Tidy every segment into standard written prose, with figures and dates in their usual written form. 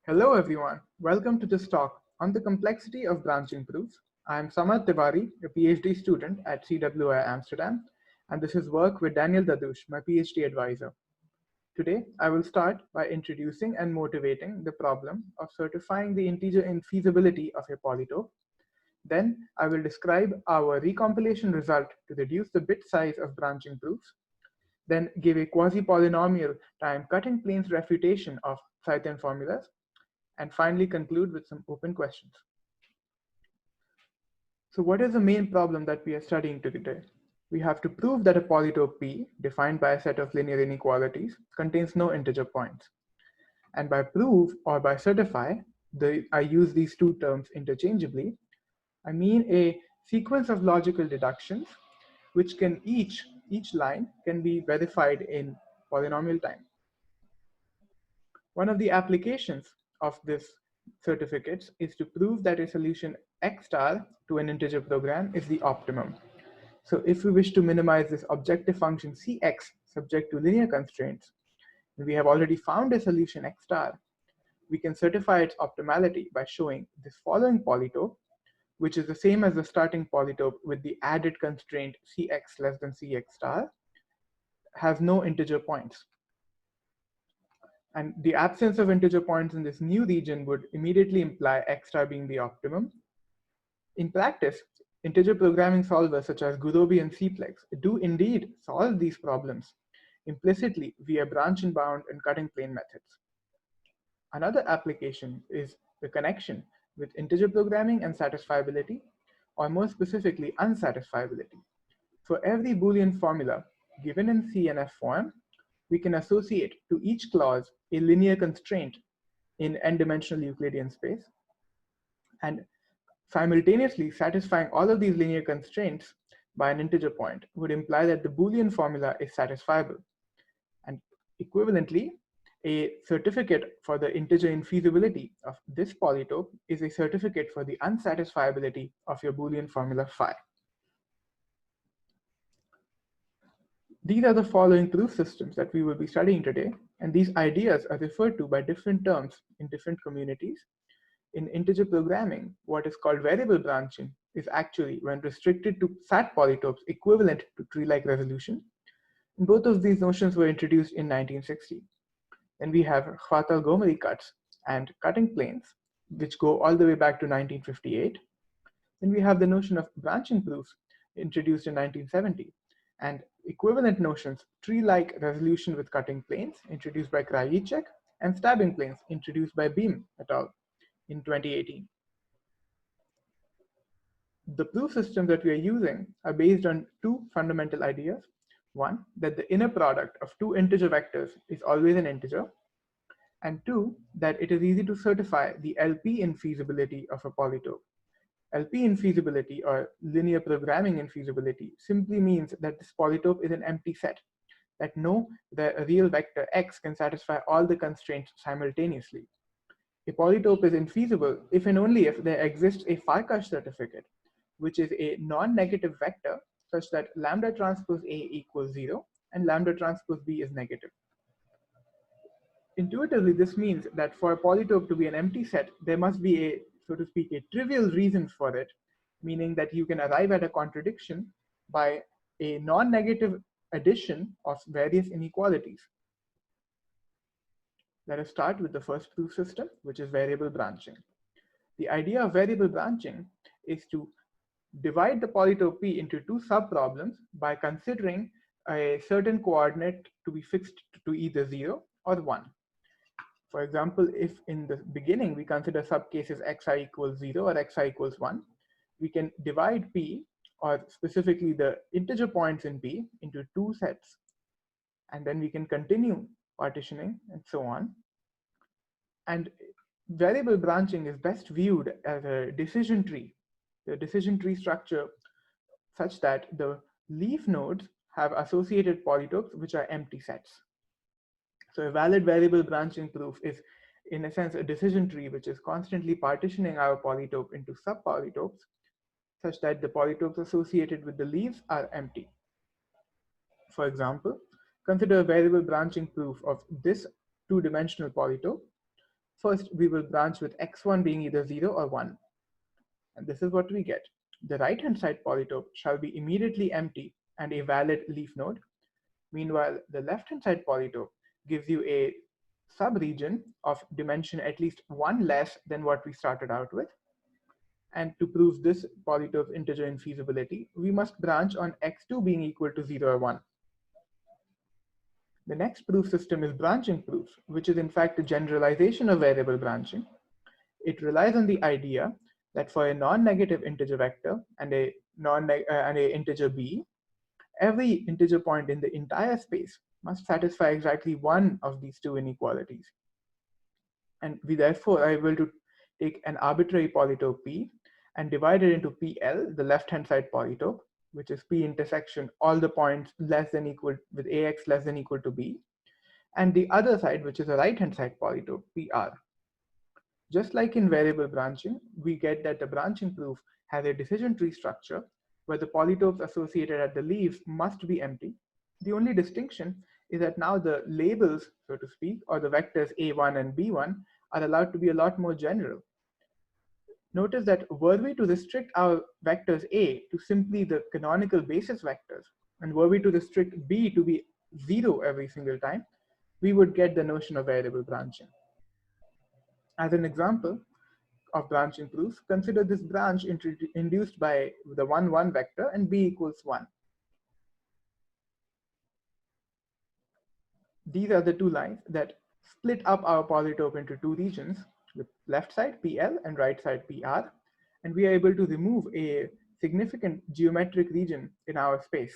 Hello everyone, welcome to this talk on the complexity of branching proofs. I am Samarth Tiwari, a PhD student at CWI Amsterdam, and this is work with Daniel Dadush, my PhD advisor. Today, I will start by introducing and motivating the problem of certifying the integer infeasibility of a polytope. Then, I will describe our recompilation result to reduce the bit size of branching proofs, then give a quasi-polynomial time cutting planes refutation of Tseitin formulas, and finally conclude with some open questions. So what is the main problem that we are studying today? We have to prove that a polytope P, defined by a set of linear inequalities, contains no integer points. And by prove or by certify, I use these two terms interchangeably, I mean a sequence of logical deductions, which can each line can be verified in polynomial time. One of the applications of this certificates is to prove that a solution x star to an integer program is the optimum. So if we wish to minimize this objective function cx subject to linear constraints, and we have already found a solution x star, we can certify its optimality by showing this following polytope, which is the same as the starting polytope with the added constraint cx less than cx star, has no integer points. And the absence of integer points in this new region would immediately imply x star being the optimum. In practice, integer programming solvers such as Gurobi and Cplex do indeed solve these problems implicitly via branch and bound and cutting plane methods. Another application is the connection with integer programming and satisfiability, or more specifically, unsatisfiability. For every Boolean formula given in C and F form, we can associate to each clause a linear constraint in n-dimensional Euclidean space. And simultaneously satisfying all of these linear constraints by an integer point would imply that the Boolean formula is satisfiable. And equivalently, a certificate for the integer infeasibility of this polytope is a certificate for the unsatisfiability of your Boolean formula phi. These are the following proof systems that we will be studying today, and these ideas are referred to by different terms in different communities. In integer programming, what is called variable branching is actually when restricted to SAT polytopes equivalent to tree-like resolution. And both of these notions were introduced in 1960. Then we have Khwatal-Gomari cuts and cutting planes, which go all the way back to 1958. Then we have the notion of branching proofs introduced in 1970. And equivalent notions, tree-like resolution with cutting planes, introduced by Krajicek, and stabbing planes, introduced by Beam et al. In 2018. The proof systems that we are using are based on two fundamental ideas. One, that the inner product of two integer vectors is always an integer. And two, that it is easy to certify the LP infeasibility of a polytope. LP infeasibility, or linear programming infeasibility, simply means that this polytope is an empty set, that the real vector x can satisfy all the constraints simultaneously. A polytope is infeasible if and only if there exists a Farkas certificate, which is a non-negative vector such that lambda transpose A equals 0 and lambda transpose B is negative. Intuitively, this means that for a polytope to be an empty set, there must be a, so to speak, a trivial reason for it, meaning that you can arrive at a contradiction by a non-negative addition of various inequalities. Let us start with the first proof system, which is variable branching. The idea of variable branching is to divide the polytope P into two subproblems by considering a certain coordinate to be fixed to either 0 or 1. For example, if in the beginning we consider subcases xi equals 0 or xi equals 1, we can divide P, or specifically the integer points in P, into two sets. And then we can continue partitioning and so on. And variable branching is best viewed as a decision tree, the decision tree structure such that the leaf nodes have associated polytopes which are empty sets. So a valid variable branching proof is, in a sense, a decision tree which is constantly partitioning our polytope into subpolytopes such that the polytopes associated with the leaves are empty. For example, consider a variable branching proof of this two-dimensional polytope. First, we will branch with x1 being either 0 or 1. And this is what we get. The right-hand side polytope shall be immediately empty and a valid leaf node. Meanwhile, the left-hand side polytope gives you a subregion of dimension at least 1 less than what we started out with. And to prove this polytope integer infeasibility, we must branch on x2 being equal to 0 or 1. The next proof system is branching proof, which is in fact a generalization of variable branching. It relies on the idea that for a non-negative integer vector and a integer b, every integer point in the entire space must satisfy exactly one of these two inequalities. And we therefore are able to take an arbitrary polytope p and divide it into pl, the left-hand side polytope, which is p intersection all the points less than equal with ax less than equal to b, and the other side, which is a right-hand side polytope, pr. Just like in variable branching, we get that the branching proof has a decision tree structure where the polytopes associated at the leaves must be empty. The only distinction is that now the labels, so to speak, or the vectors a1 and b1 are allowed to be a lot more general. Notice that were we to restrict our vectors A to simply the canonical basis vectors, and were we to restrict B to be 0 every single time, we would get the notion of variable branching. As an example of branching proofs, consider this branch induced by the 1, 1 vector and B equals 1. These are the two lines that split up our polytope into two regions, the left side PL and right side PR, and we are able to remove a significant geometric region in our space.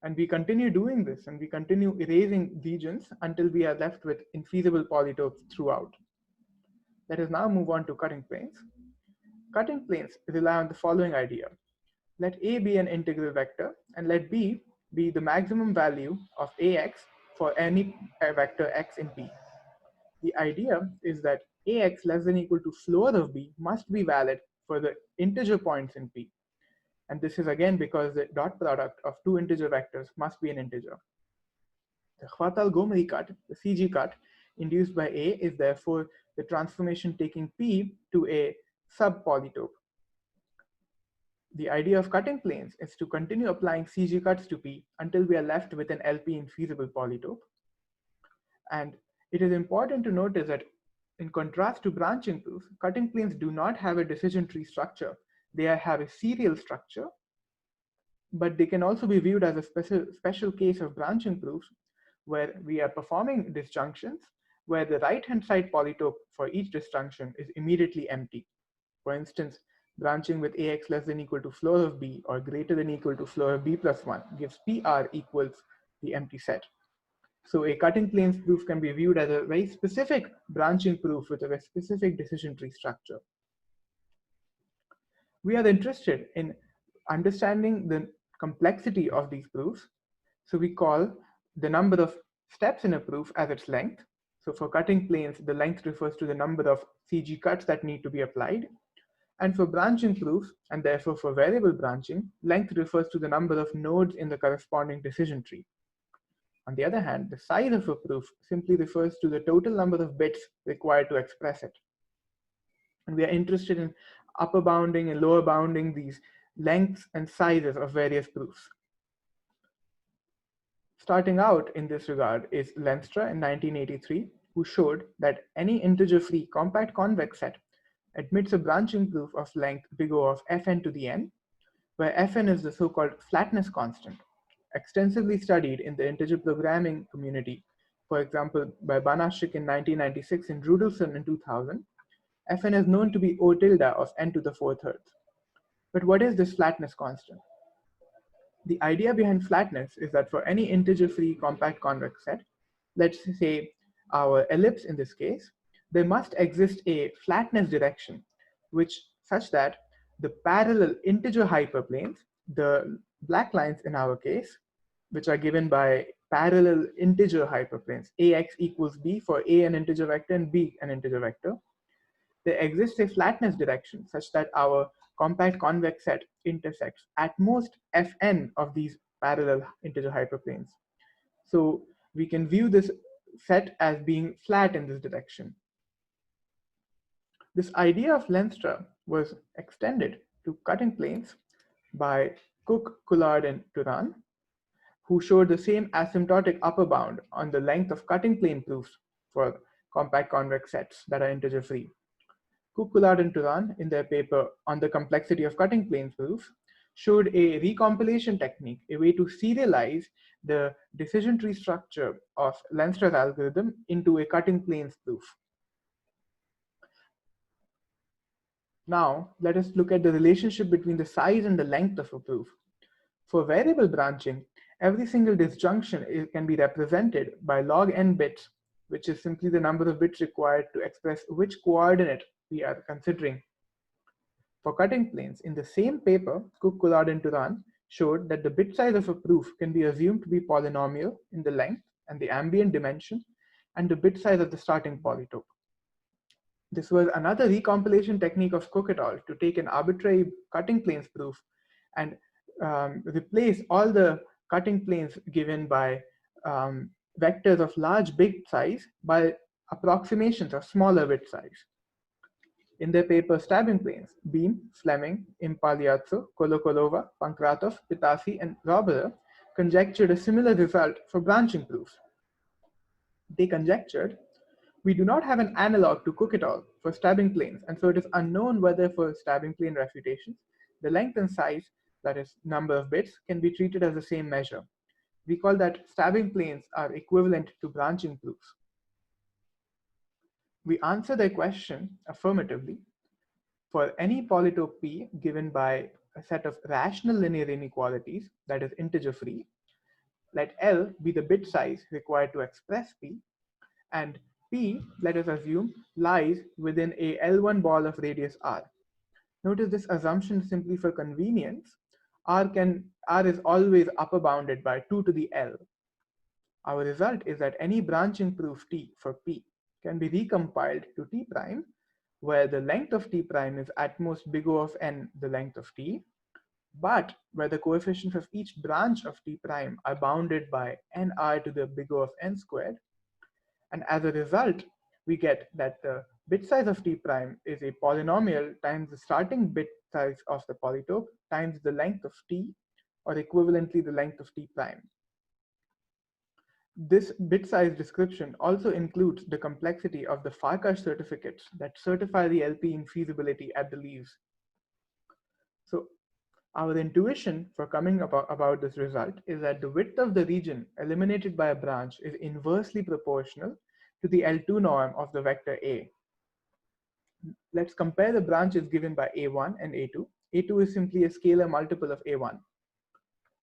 And we continue doing this, and we continue erasing regions until we are left with infeasible polytopes throughout. Let us now move on to cutting planes. Cutting planes rely on the following idea. Let A be an integral vector, and let B be the maximum value of AX for any vector X in P. The idea is that AX less than equal to floor of B must be valid for the integer points in P. And this is again because the dot product of two integer vectors must be an integer. The Khwatal-Gomri cut, the CG cut, induced by A is therefore the transformation taking P to a subpolytope. The idea of cutting planes is to continue applying CG cuts to P until we are left with an LP infeasible polytope. And it is important to notice that in contrast to branching proofs, cutting planes do not have a decision tree structure. They have a serial structure, but they can also be viewed as a special case of branching proofs where we are performing disjunctions where the right-hand side polytope for each disjunction is immediately empty. For instance, branching with AX less than equal to floor of B or greater than equal to floor of B plus 1 gives PR equals the empty set. So a cutting planes proof can be viewed as a very specific branching proof with a very specific decision tree structure. We are interested in understanding the complexity of these proofs. So we call the number of steps in a proof as its length. So for cutting planes, the length refers to the number of CG cuts that need to be applied. And for branching proofs, and therefore for variable branching, length refers to the number of nodes in the corresponding decision tree. On the other hand, the size of a proof simply refers to the total number of bits required to express it. And we are interested in upper bounding and lower bounding these lengths and sizes of various proofs. Starting out in this regard is Lenstra in 1983, who showed that any integer-free compact convex set admits a branching proof of length big O of Fn to the n, where Fn is the so-called flatness constant, extensively studied in the integer programming community, for example, by Banashik in 1996 and Rudelson in 2000. Fn is known to be O tilde of n to the 4/3. But what is this flatness constant? The idea behind flatness is that for any integer-free compact convex set, let's say our ellipse in this case, there must exist a flatness direction, such that the parallel integer hyperplanes, the black lines in our case, which are given by parallel integer hyperplanes, ax equals b for a an integer vector and b an integer vector, there exists a flatness direction such that our compact convex set intersects at most Fn of these parallel integer hyperplanes. So we can view this set as being flat in this direction. This idea of Lenstra was extended to cutting planes by Cook, Coulard, and Turan, who showed the same asymptotic upper bound on the length of cutting plane proofs for compact convex sets that are integer free. Cook, Coulard, and Turan, in their paper on the complexity of cutting plane proofs, showed a recompilation technique, a way to serialize the decision tree structure of Lenstra's algorithm into a cutting planes proof. Now, let us look at the relationship between the size and the length of a proof. For variable branching, every single disjunction can be represented by log n bits, which is simply the number of bits required to express which coordinate we are considering. For cutting planes, in the same paper, Cook, Coulard, and Turan showed that the bit size of a proof can be assumed to be polynomial in the length and the ambient dimension and the bit size of the starting polytope. This was another recompilation technique of Cook et al. To take an arbitrary cutting planes proof and replace all the cutting planes given by vectors of large bit size by approximations of smaller bit size. In their paper Stabbing Planes, Beam, Fleming, Impagliazzo, Kolokolova, Pankratov, Pitasi, and Roberer conjectured a similar result for branching proofs. They conjectured, we do not have an analog to Cook et al. For stabbing planes, and so it is unknown whether for stabbing plane refutations, the length and size, that is, number of bits, can be treated as the same measure. We call that stabbing planes are equivalent to branching proofs. We answer their question affirmatively. For any polytope P given by a set of rational linear inequalities, that is integer free, let L be the bit size required to express P, and P, let us assume, lies within a L1 ball of radius R. Notice this assumption simply for convenience. R is always upper bounded by 2 to the L. Our result is that any branching proof T for P can be recompiled to T prime, where the length of T prime is at most big O of n the length of T, but where the coefficients of each branch of T prime are bounded by nr to the big O of n squared. And as a result, we get that the bit size of T prime is a polynomial times the starting bit size of the polytope times the length of T, or equivalently the length of T prime. This bit size description also includes the complexity of the Farkas certificates that certify the LP infeasibility at the leaves. So our intuition for coming about this result is that the width of the region eliminated by a branch is inversely proportional to the L2 norm of the vector A. Let's compare the branches given by A1 and A2. A2 is simply a scalar multiple of A1.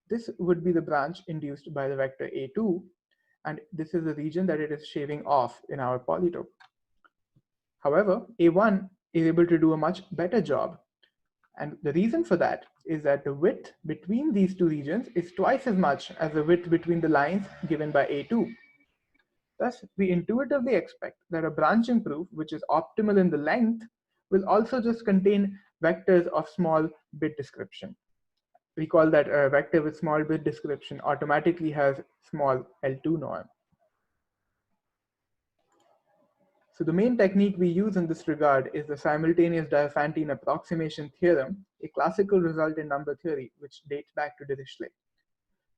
This would be the branch induced by the vector A2, and this is the region that it is shaving off in our polytope. However, A1 is able to do a much better job. And the reason for that is that the width between these two regions is twice as much as the width between the lines given by A2. Thus, we intuitively expect that a branching proof, which is optimal in the length, will also just contain vectors of small bit description. We call that a vector with small bit description automatically has small L2 norm. So the main technique we use in this regard is the simultaneous Diophantine approximation theorem, a classical result in number theory which dates back to Dirichlet.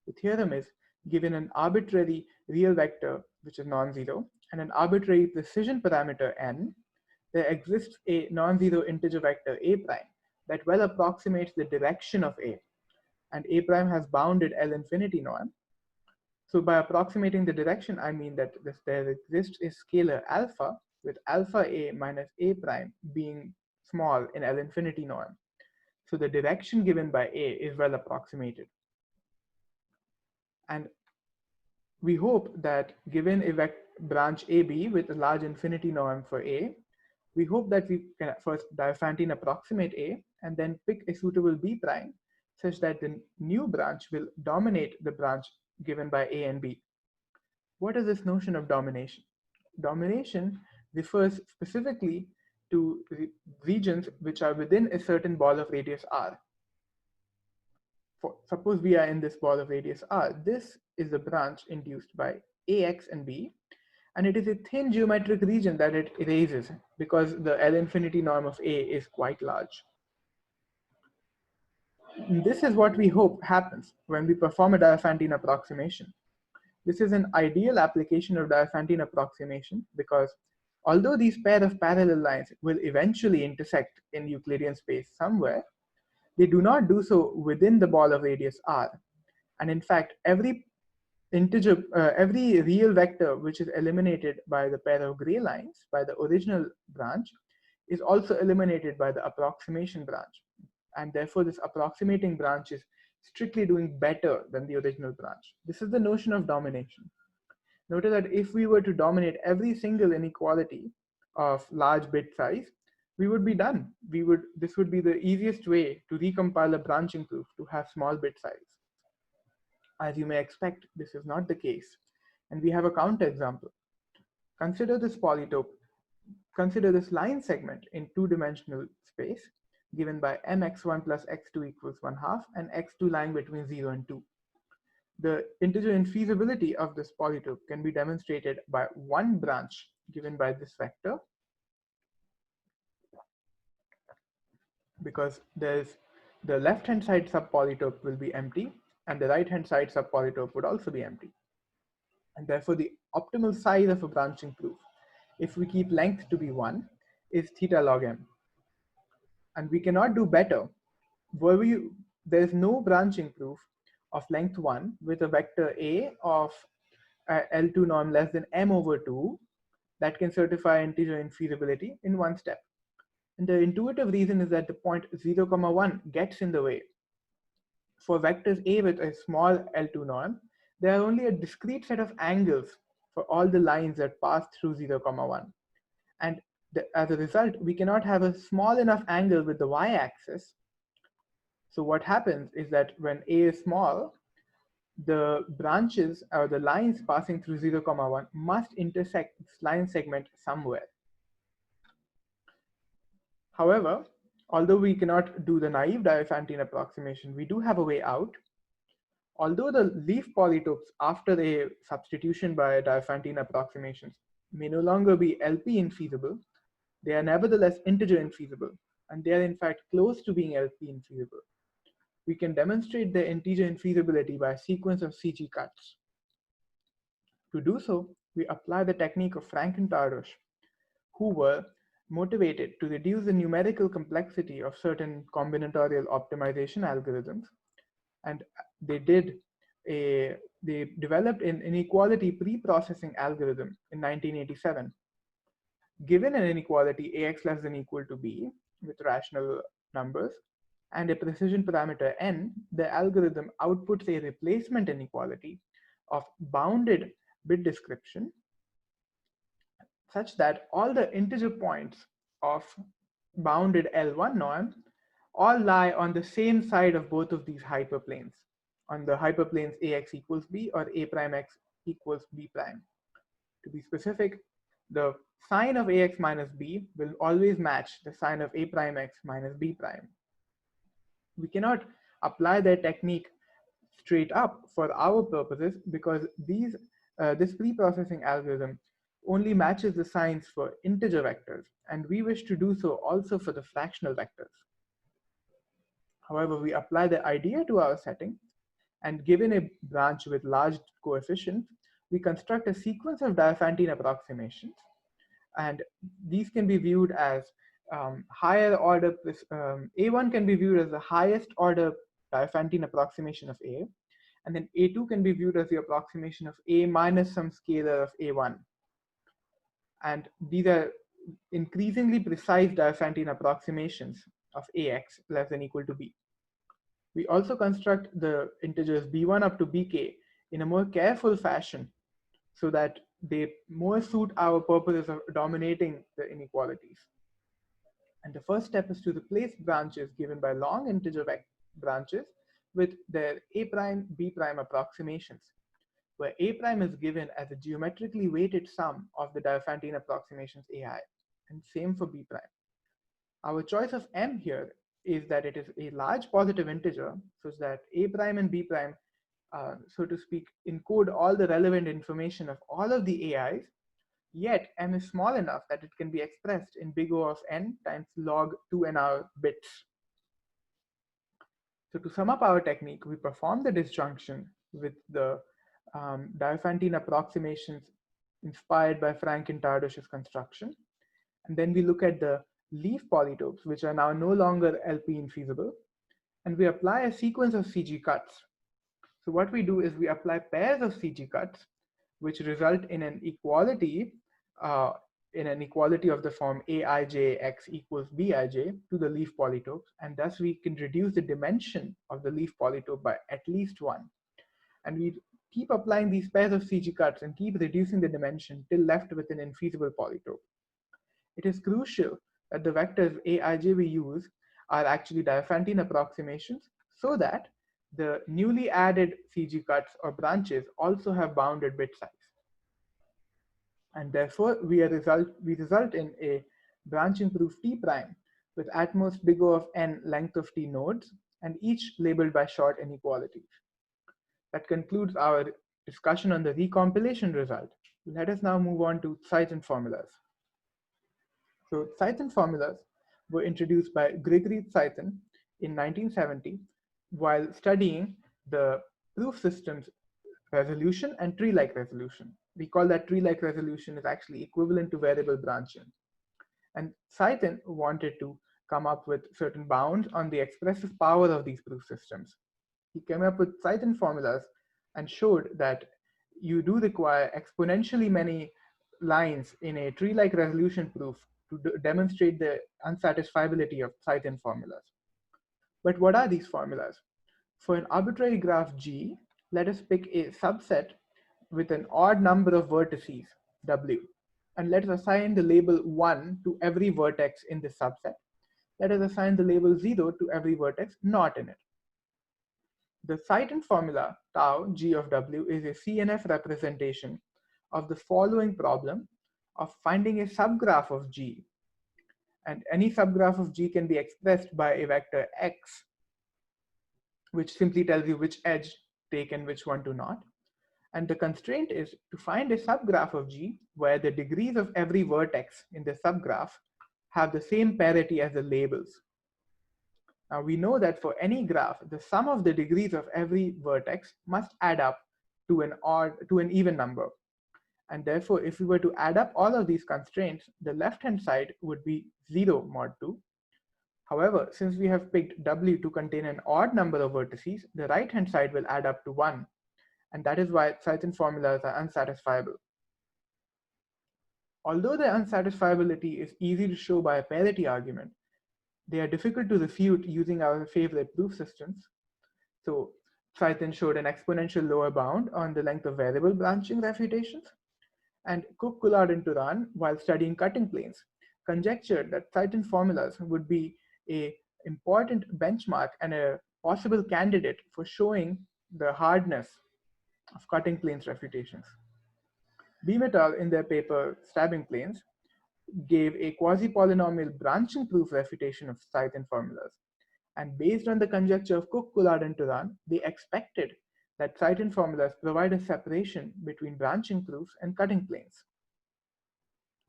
The theorem is, given an arbitrary real vector which is non-zero and an arbitrary precision parameter n, there exists a non-zero integer vector a prime that well approximates the direction of a, and a prime has bounded L infinity norm. So by approximating the direction, I mean that there exists a scalar alpha with alpha a minus a prime being small in L infinity norm. So the direction given by a is well approximated. And we hope that given a branch AB with a large infinity norm for A, we hope that we can first Diophantine approximate A and then pick a suitable B prime such that the new branch will dominate the branch given by A and B. What is this notion of domination? Domination refers specifically to regions which are within a certain ball of radius R. Suppose we are in this ball of radius R. This is the branch induced by AX and B, And it is a thin geometric region that it erases because the L infinity norm of A is quite large. And this is what we hope happens when we perform a Diophantine approximation. This is an ideal application of Diophantine approximation because although these pair of parallel lines will eventually intersect in Euclidean space somewhere, they do not do so within the ball of radius r. And in fact, every real vector which is eliminated by the pair of gray lines by the original branch is also eliminated by the approximation branch. And therefore, this approximating branch is strictly doing better than the original branch. This is the notion of domination. Notice that if we were to dominate every single inequality of large bit size, we would be done. This would be the easiest way to recompile a branching proof to have small bit size. As you may expect, this is not the case. And we have a counterexample. Consider this polytope. Consider this line segment in two-dimensional space given by mx1 plus x2 equals 1/2 and x2 lying between 0 and 2. The integer infeasibility of this polytope can be demonstrated by one branch given by this vector, because there's the left-hand side subpolytope will be empty and the right-hand side subpolytope would also be empty. And therefore, the optimal size of a branching proof, if we keep length to be 1, is theta log m. And we cannot do better. There's no branching proof of length 1 with a vector A of L2 norm less than m over 2 that can certify integer infeasibility in one step. And the intuitive reason is that the point 0, 1 gets in the way. For vectors A with a small L2 norm, there are only a discrete set of angles for all the lines that pass through 0, 1. And as a result, we cannot have a small enough angle with the y-axis. So what happens is that when A is small, the branches or the lines passing through 0, 1 must intersect this line segment somewhere. However, although we cannot do the naive Diophantine approximation, we do have a way out. Although the leaf polytopes after a substitution by Diophantine approximations may no longer be LP infeasible, they are nevertheless integer infeasible, and they are in fact close to being LP infeasible. We can demonstrate their integer infeasibility by a sequence of CG cuts. To do so, we apply the technique of Frank and Tardos, who were motivated to reduce the numerical complexity of certain combinatorial optimization algorithms, and they developed an inequality pre-processing algorithm in 1987. Given an inequality ax less than equal to b with rational numbers and a precision parameter n, the algorithm outputs a replacement inequality of bounded bit description such that all the integer points of bounded L1 norm all lie on the same side of both of these hyperplanes, on the hyperplanes ax equals b or a prime x equals b prime. To be specific, the sign of ax minus b will always match the sign of a prime x minus b prime. We cannot apply that technique straight up for our purposes because this pre-processing algorithm only matches the signs for integer vectors, and we wish to do so also for the fractional vectors. However, we apply the idea to our setting, and given a branch with large coefficients, we construct a sequence of Diophantine approximations, and these can be viewed as higher order, A1 can be viewed as the highest order Diophantine approximation of A, and then A2 can be viewed as the approximation of A minus some scalar of A1. And these are increasingly precise Diophantine approximations of AX less than equal to B. We also construct the integers B1 up to BK in a more careful fashion so that they more suit our purposes of dominating the inequalities. And the first step is to replace branches given by long integer branches with their A prime, B prime approximations, where A prime is given as a geometrically weighted sum of the Diophantine approximations AI, and same for B prime. Our choice of M here is that it is a large positive integer, such that A prime and B prime, so to speak, encode all the relevant information of all of the AIs Yet m is small enough that it can be expressed in big O of n times log 2nr bits. So to sum up our technique, we perform the disjunction with the Diophantine approximations inspired by Frank and Tardos's construction. And then we look at the leaf polytopes, which are now no longer LP infeasible. And we apply a sequence of CG cuts. So what we do is we apply pairs of CG cuts, which result in an equality uh, of the form Aij x equals Bij to the leaf polytopes, and thus we can reduce the dimension of the leaf polytope by at least one. And we keep applying these pairs of CG cuts and keep reducing the dimension till left with an infeasible polytope. It is crucial that the vectors Aij we use are actually Diophantine approximations so that the newly added CG cuts or branches also have bounded bit size. And therefore, we result in a branching proof T prime with at most big O of n length of T nodes, and each labeled by short inequalities. That concludes our discussion on the recompilation result. Let us now move on to Tseitin formulas. So Tseitin formulas were introduced by Grigory Tseitin in 1970 while studying the proof system's resolution and tree-like resolution. We call that tree-like resolution is actually equivalent to variable branching. And Tseitin wanted to come up with certain bounds on the expressive power of these proof systems. He came up with Tseitin formulas and showed that you do require exponentially many lines in a tree-like resolution proof to demonstrate the unsatisfiability of Tseitin formulas. But what are these formulas? For an arbitrary graph G, let us pick a subset with an odd number of vertices, W, and let us assign the label 1 to every vertex in this subset. Let us assign the label 0 to every vertex not in it. The Tseitin formula, tau G of W, is a CNF representation of the following problem of finding a subgraph of G. And any subgraph of G can be expressed by a vector X, which simply tells you which edge take and which one to not. And the constraint is to find a subgraph of G where the degrees of every vertex in the subgraph have the same parity as the labels. Now we know that for any graph, the sum of the degrees of every vertex must add up to an even number. And therefore, if we were to add up all of these constraints, the left-hand side would be 0 mod 2. However, since we have picked W to contain an odd number of vertices, the right-hand side will add up to 1. And that is why Tseitin formulas are unsatisfiable. Although their unsatisfiability is easy to show by a parity argument, they are difficult to refute using our favorite proof systems. So Tseitin showed an exponential lower bound on the length of variable branching refutations. And Cook, Coulard, and Turan, while studying cutting planes, conjectured that Tseitin formulas would be an important benchmark and a possible candidate for showing the hardness of cutting planes refutations. Beam et al. In their paper Stabbing Planes gave a quasi-polynomial branching proof refutation of Tseitin formulas. And based on the conjecture of Cook, Coulard, and Turan, they expected that Tseitin formulas provide a separation between branching proofs and cutting planes.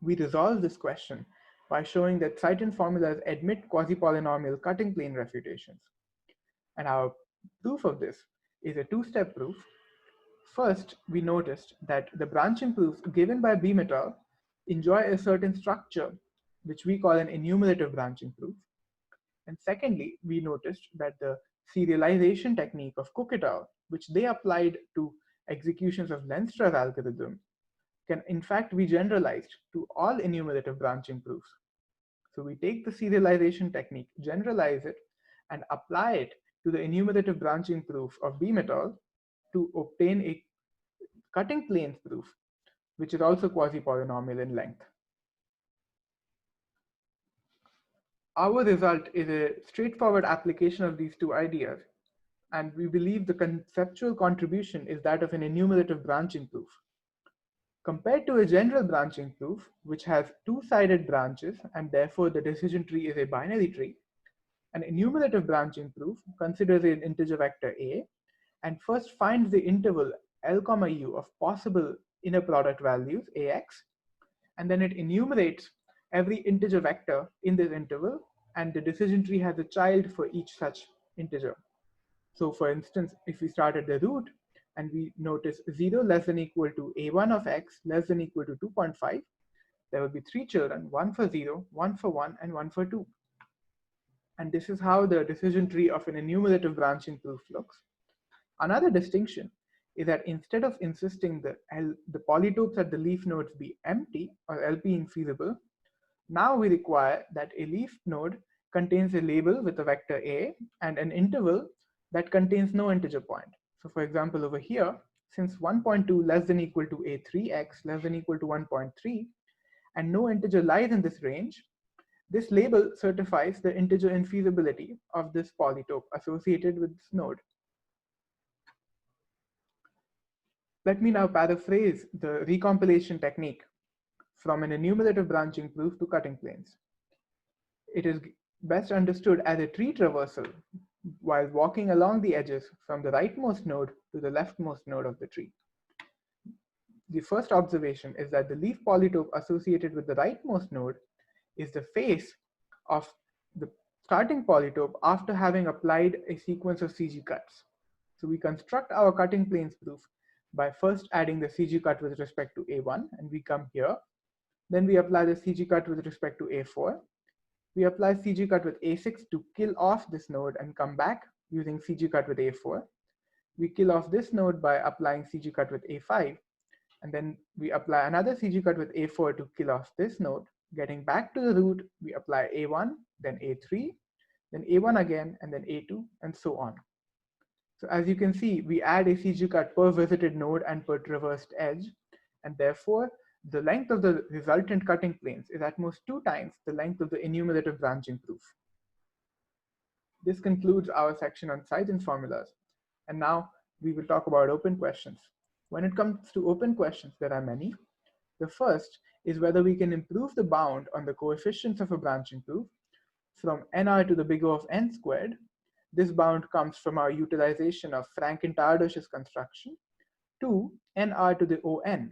We resolve this question by showing that Tseitin formulas admit quasi-polynomial cutting plane refutations. And our proof of this is a two-step proof. First, we noticed that the branching proofs given by Beam et al. Enjoy a certain structure, which we call an enumerative branching proof. And secondly, we noticed that the serialization technique of Cook et al., which they applied to executions of Lenstra's algorithm, can in fact be generalized to all enumerative branching proofs. So we take the serialization technique, generalize it, and apply it to the enumerative branching proof of Beam et al. To obtain a cutting planes proof, which is also quasi-polynomial in length. Our result is a straightforward application of these two ideas, and we believe the conceptual contribution is that of an enumerative branching proof. Compared to a general branching proof, which has two-sided branches and therefore the decision tree is a binary tree, an enumerative branching proof considers an integer vector A and first finds the interval L, U of possible inner product values AX and then it enumerates every integer vector in this interval, and the decision tree has a child for each such integer. So for instance, if we start at the root and we notice 0 less than equal to a1 of x less than equal to 2.5, there will be 3 children, 1 for 0, 1 for 1, and 1 for 2. And this is how the decision tree of an enumerative branching proof looks. Another distinction is that instead of insisting that the polytopes at the leaf nodes be empty or LP infeasible, now we require that a leaf node contains a label with a vector a and an interval that contains no integer point. So for example, over here, since 1.2 less than equal to a3x less than equal to 1.3, and no integer lies in this range, this label certifies the integer infeasibility of this polytope associated with this node. Let me now paraphrase the recompilation technique from an enumerative branching proof to cutting planes. It is best understood as a tree traversal while walking along the edges from the rightmost node to the leftmost node of the tree. The first observation is that the leaf polytope associated with the rightmost node is the face of the starting polytope after having applied a sequence of CG cuts. So we construct our cutting planes proof by first adding the CG cut with respect to A1, and we come here. Then we apply the CG cut with respect to A4. We apply CG cut with A6 to kill off this node and come back using CG cut with A4. We kill off this node by applying CG cut with A5. And then we apply another CG cut with A4 to kill off this node. Getting back to the root, we apply A1, then A3, then A1 again, and then A2, and so on. So as you can see, we add a CG cut per visited node and per traversed edge, and therefore the length of the resultant cutting planes is at most 2 times the length of the enumerative branching proof. This concludes our section on Tseitin formulas, and now we will talk about open questions. When it comes to open questions, there are many. The first is whether we can improve the bound on the coefficients of a branching proof from nr to the big O of n squared. This bound comes from our utilization of Franken-Tardos's construction to nr to the on.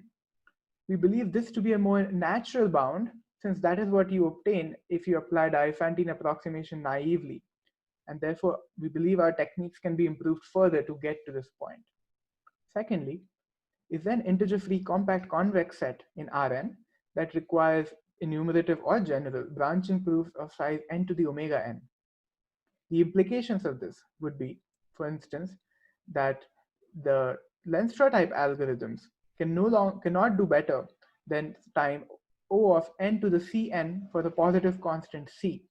We believe this to be a more natural bound, since that is what you obtain if you apply Diophantine approximation naively. And therefore, we believe our techniques can be improved further to get to this point. Secondly, is an integer-free compact convex set in Rn that requires enumerative or general branching proofs of size n to the omega n. The implications of this would be, for instance, that the Lenstra type algorithms cannot do better than time O of n to the Cn for the positive constant C.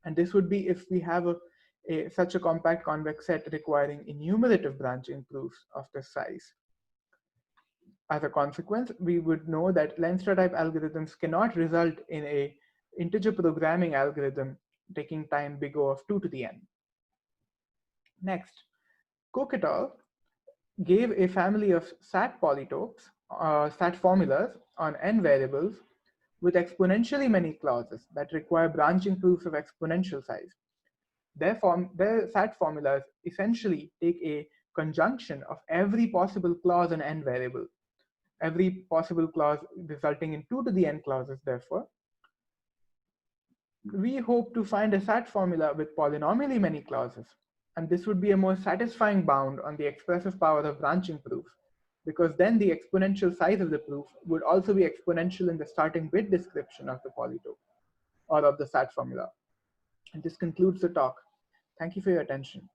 And this would be if we have such a compact convex set requiring enumerative branching proofs of this size. As a consequence, we would know that Lenstra type algorithms cannot result in a integer programming algorithm taking time big O of 2 to the n. Next, Cook et al. Gave a family of SAT polytopes, SAT formulas on n variables with exponentially many clauses that require branching proofs of exponential size. Their SAT formulas essentially take a conjunction of every possible clause in n variable, every possible clause resulting in 2 to the n clauses, therefore. We hope to find a SAT formula with polynomially many clauses, and this would be a more satisfying bound on the expressive power of branching proofs, because then the exponential size of the proof would also be exponential in the starting bit description of the polytope or of the SAT formula. And this concludes the talk. Thank you for your attention.